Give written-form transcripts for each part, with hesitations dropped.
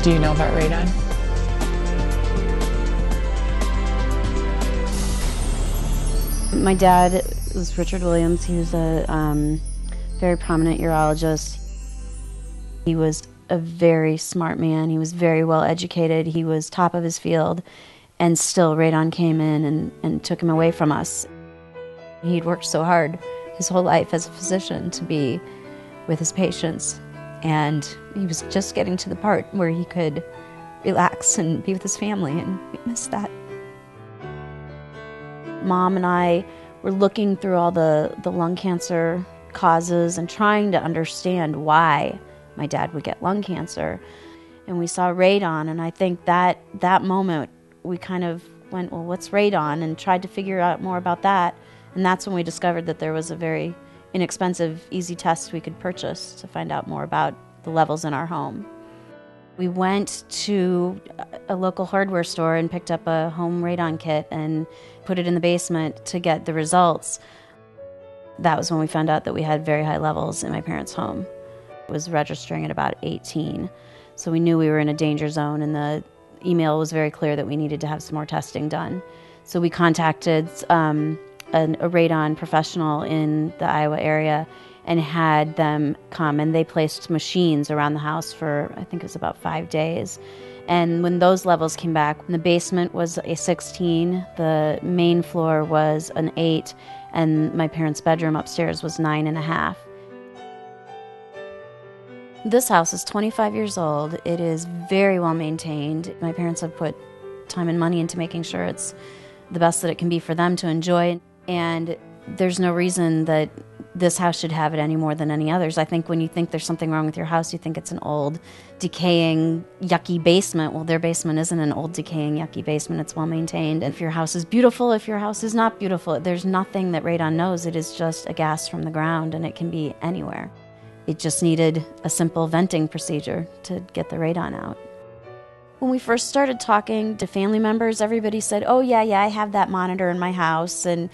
do you know about radon? My dad was Richard Williams. He was a very prominent urologist. He was a very smart man. He was very well educated. He was top of his field, and still radon came in and took him away from us. He'd worked so hard his whole life as a physician to be with his patients, and he was just getting to the part where he could relax and be with his family, and we missed that. Mom and I were looking through all the lung cancer causes and trying to understand why my dad would get lung cancer. And we saw radon, and I think that moment we kind of went, well, what's radon? And tried to figure out more about that. And that's when we discovered that there was a very inexpensive, easy test we could purchase to find out more about the levels in our home. We went to a local hardware store and picked up a home radon kit and put it in the basement to get the results. That was when we found out that we had very high levels in my parents' home. It was registering at about 18. So we knew we were in a danger zone, and the email was very clear that we needed to have some more testing done. So we contacted a radon professional in the Iowa area and had them come, and they placed machines around the house for, I think it was about 5 days. And when those levels came back, the basement was a 16, the main floor was an 8, and my parents' bedroom upstairs was 9.5. This house is 25 years old. It is very well maintained. My parents have put time and money into making sure it's the best that it can be for them to enjoy. And there's no reason that this house should have it any more than any others. I think when you think there's something wrong with your house, you think it's an old, decaying, yucky basement. Well, their basement isn't an old, decaying, yucky basement. It's well maintained. And if your house is beautiful, if your house is not beautiful, there's nothing that radon knows. It is just a gas from the ground, and it can be anywhere. It just needed a simple venting procedure to get the radon out. When we first started talking to family members, everybody said, oh, yeah, I have that monitor in my house. And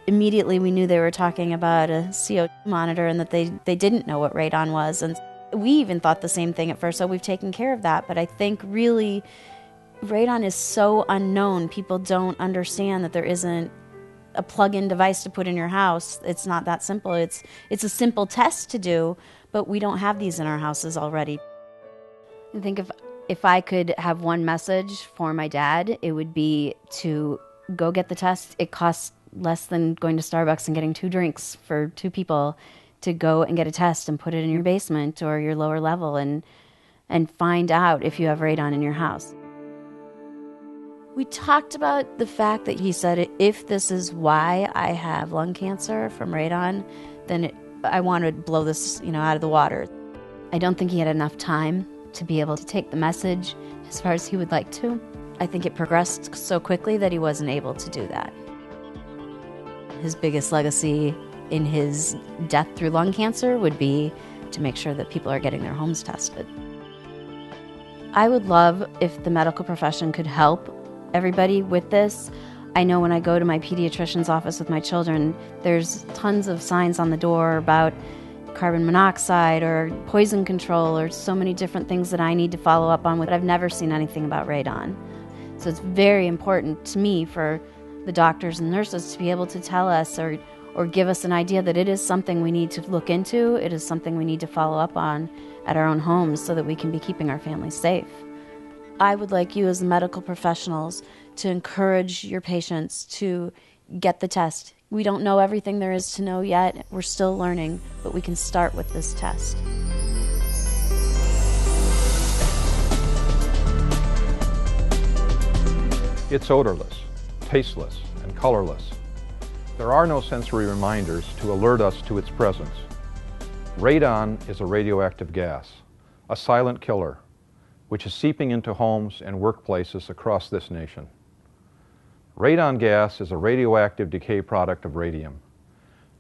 immediately we knew they were talking about a CO2 monitor and that they didn't know what radon was. And we even thought the same thing at first, so we've taken care of that. But I think really radon is so unknown. People don't understand that there isn't a plug-in device to put in your house. It's not that simple. It's a simple test to do, but we don't have these in our houses already. I think if I could have one message for my dad, it would be to go get the test. It costs less than going to Starbucks and getting 2 drinks for 2 people, to go and get a test and put it in your basement or your lower level and find out if you have radon in your house. We talked about the fact that he said, if this is why I have lung cancer from radon, then I want to blow this, out of the water. I don't think he had enough time to be able to take the message as far as he would like to. I think it progressed so quickly that he wasn't able to do that. His biggest legacy in his death through lung cancer would be to make sure that people are getting their homes tested. I would love if the medical profession could help everybody with this. I know when I go to my pediatrician's office with my children, there's tons of signs on the door about carbon monoxide or poison control or so many different things that I need to follow up on, but I've never seen anything about radon. So it's very important to me for the doctors and nurses to be able to tell us or give us an idea that it is something we need to look into, it is something we need to follow up on at our own homes so that we can be keeping our families safe. I would like you as medical professionals to encourage your patients to get the test. We don't know everything there is to know yet. We're still learning, but we can start with this test. It's odorless, tasteless, and colorless. There are no sensory reminders to alert us to its presence. Radon is a radioactive gas, a silent killer, which is seeping into homes and workplaces across this nation. Radon gas is a radioactive decay product of radium.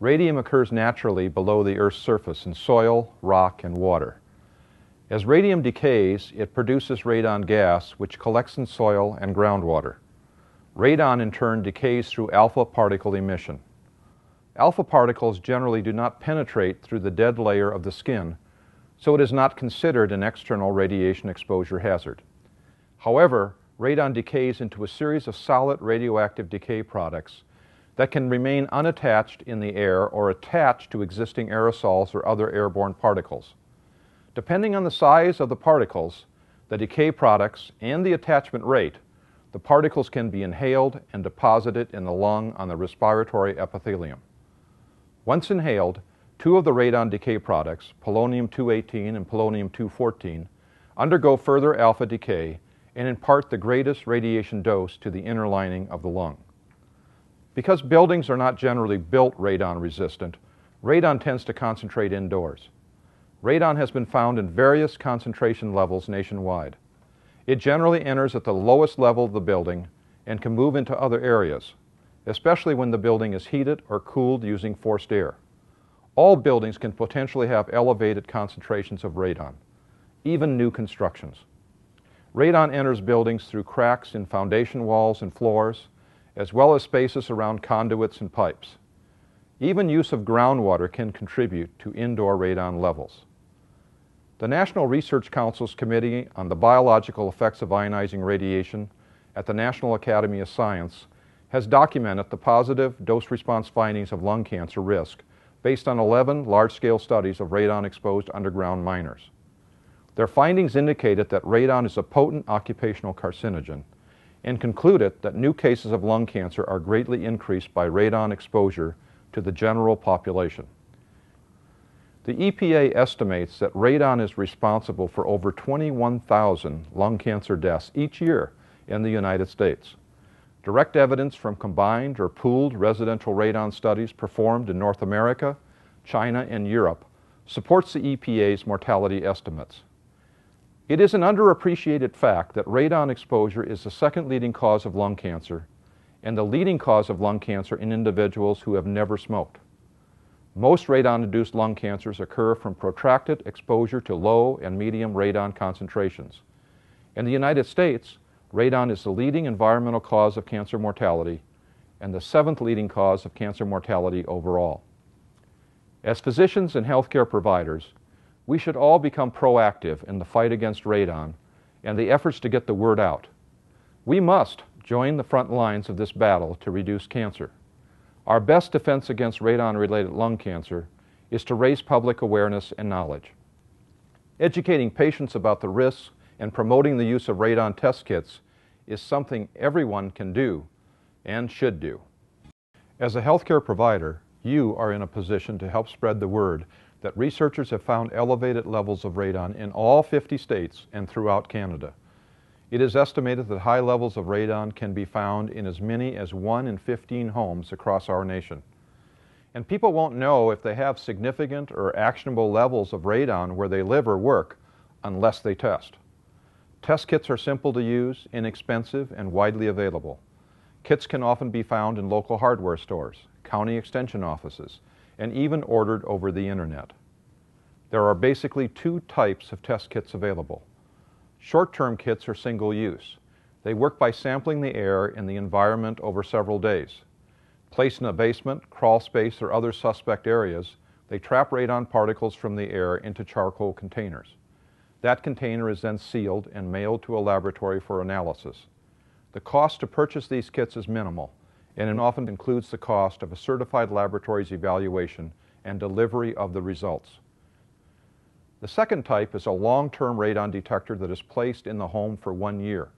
Radium occurs naturally below the Earth's surface in soil, rock, and water. As radium decays, it produces radon gas, which collects in soil and groundwater. Radon, in turn, decays through alpha particle emission. Alpha particles generally do not penetrate through the dead layer of the skin, so it is not considered an external radiation exposure hazard. However, radon decays into a series of solid radioactive decay products that can remain unattached in the air or attached to existing aerosols or other airborne particles. Depending on the size of the particles, the decay products, and the attachment rate, the particles can be inhaled and deposited in the lung on the respiratory epithelium. Once inhaled, two of the radon decay products, polonium-218 and polonium-214, undergo further alpha decay and impart the greatest radiation dose to the inner lining of the lung. Because buildings are not generally built radon resistant, radon tends to concentrate indoors. Radon has been found in various concentration levels nationwide. It generally enters at the lowest level of the building and can move into other areas, especially when the building is heated or cooled using forced air. All buildings can potentially have elevated concentrations of radon, even new constructions. Radon enters buildings through cracks in foundation walls and floors, as well as spaces around conduits and pipes. Even use of groundwater can contribute to indoor radon levels. The National Research Council's Committee on the Biological Effects of Ionizing Radiation at the National Academy of Science has documented the positive dose-response findings of lung cancer risk based on 11 large-scale studies of radon-exposed underground miners. Their findings indicated that radon is a potent occupational carcinogen and concluded that new cases of lung cancer are greatly increased by radon exposure to the general population. The EPA estimates that radon is responsible for over 21,000 lung cancer deaths each year in the United States. Direct evidence from combined or pooled residential radon studies performed in North America, China, and Europe supports the EPA's mortality estimates. It is an underappreciated fact that radon exposure is the second leading cause of lung cancer and the leading cause of lung cancer in individuals who have never smoked. Most radon-induced lung cancers occur from protracted exposure to low and medium radon concentrations. In the United States, radon is the leading environmental cause of cancer mortality and the seventh leading cause of cancer mortality overall. As physicians and healthcare providers, we should all become proactive in the fight against radon and the efforts to get the word out. We must join the front lines of this battle to reduce cancer. Our best defense against radon-related lung cancer is to raise public awareness and knowledge. Educating patients about the risks and promoting the use of radon test kits is something everyone can do and should do. As a healthcare provider, you are in a position to help spread the word that researchers have found elevated levels of radon in all 50 states and throughout Canada. It is estimated that high levels of radon can be found in as many as 1 in 15 homes across our nation. And people won't know if they have significant or actionable levels of radon where they live or work unless they test. Test kits are simple to use, inexpensive, and widely available. Kits can often be found in local hardware stores, county extension offices, and even ordered over the internet. There are basically two types of test kits available. Short-term kits are single-use. They work by sampling the air in the environment over several days. Placed in a basement, crawl space, or other suspect areas, they trap radon particles from the air into charcoal containers. That container is then sealed and mailed to a laboratory for analysis. The cost to purchase these kits is minimal, and it often includes the cost of a certified laboratory's evaluation and delivery of the results. The second type is a long-term radon detector that is placed in the home for 1 year.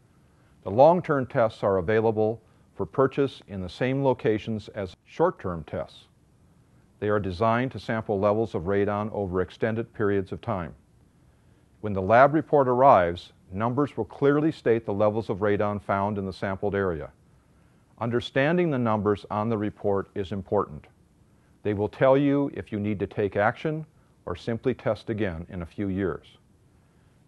The long-term tests are available for purchase in the same locations as short-term tests. They are designed to sample levels of radon over extended periods of time. When the lab report arrives, numbers will clearly state the levels of radon found in the sampled area. Understanding the numbers on the report is important. They will tell you if you need to take action or simply test again in a few years.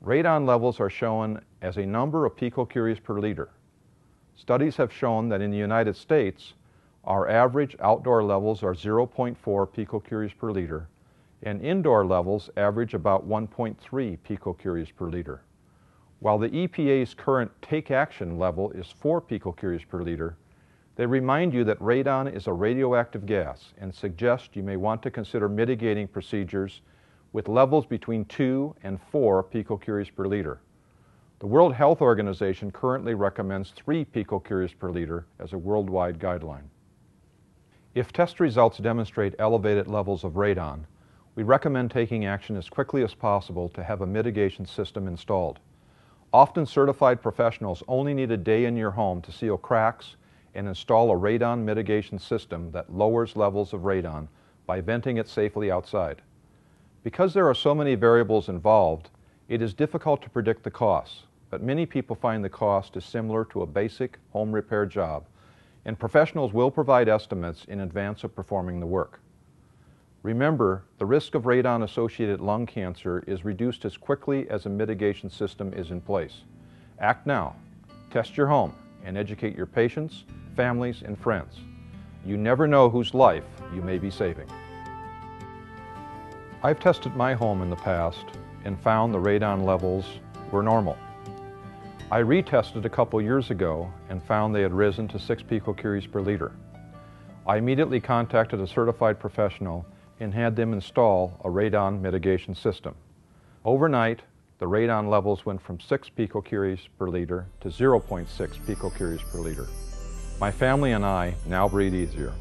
Radon levels are shown as a number of picocuries per liter. Studies have shown that in the United States, our average outdoor levels are 0.4 picocuries per liter, and indoor levels average about 1.3 picocuries per liter. While the EPA's current take action level is 4 picocuries per liter, they remind you that radon is a radioactive gas and suggest you may want to consider mitigating procedures with levels between 2 and 4 picocuries per liter. The World Health Organization currently recommends 3 picocuries per liter as a worldwide guideline. If test results demonstrate elevated levels of radon, we recommend taking action as quickly as possible to have a mitigation system installed. Often certified professionals only need a day in your home to seal cracks and install a radon mitigation system that lowers levels of radon by venting it safely outside. Because there are so many variables involved, it is difficult to predict the costs, but many people find the cost is similar to a basic home repair job, and professionals will provide estimates in advance of performing the work. Remember, the risk of radon-associated lung cancer is reduced as quickly as a mitigation system is in place. Act now. Test your home and educate your patients, families, and friends. You never know whose life you may be saving. I've tested my home in the past and found the radon levels were normal. I retested a couple years ago and found they had risen to 6 picocuries per liter. I immediately contacted a certified professional and had them install a radon mitigation system. Overnight, the radon levels went from 6 picocuries per liter to 0.6 picocuries per liter. My family and I now breathe easier.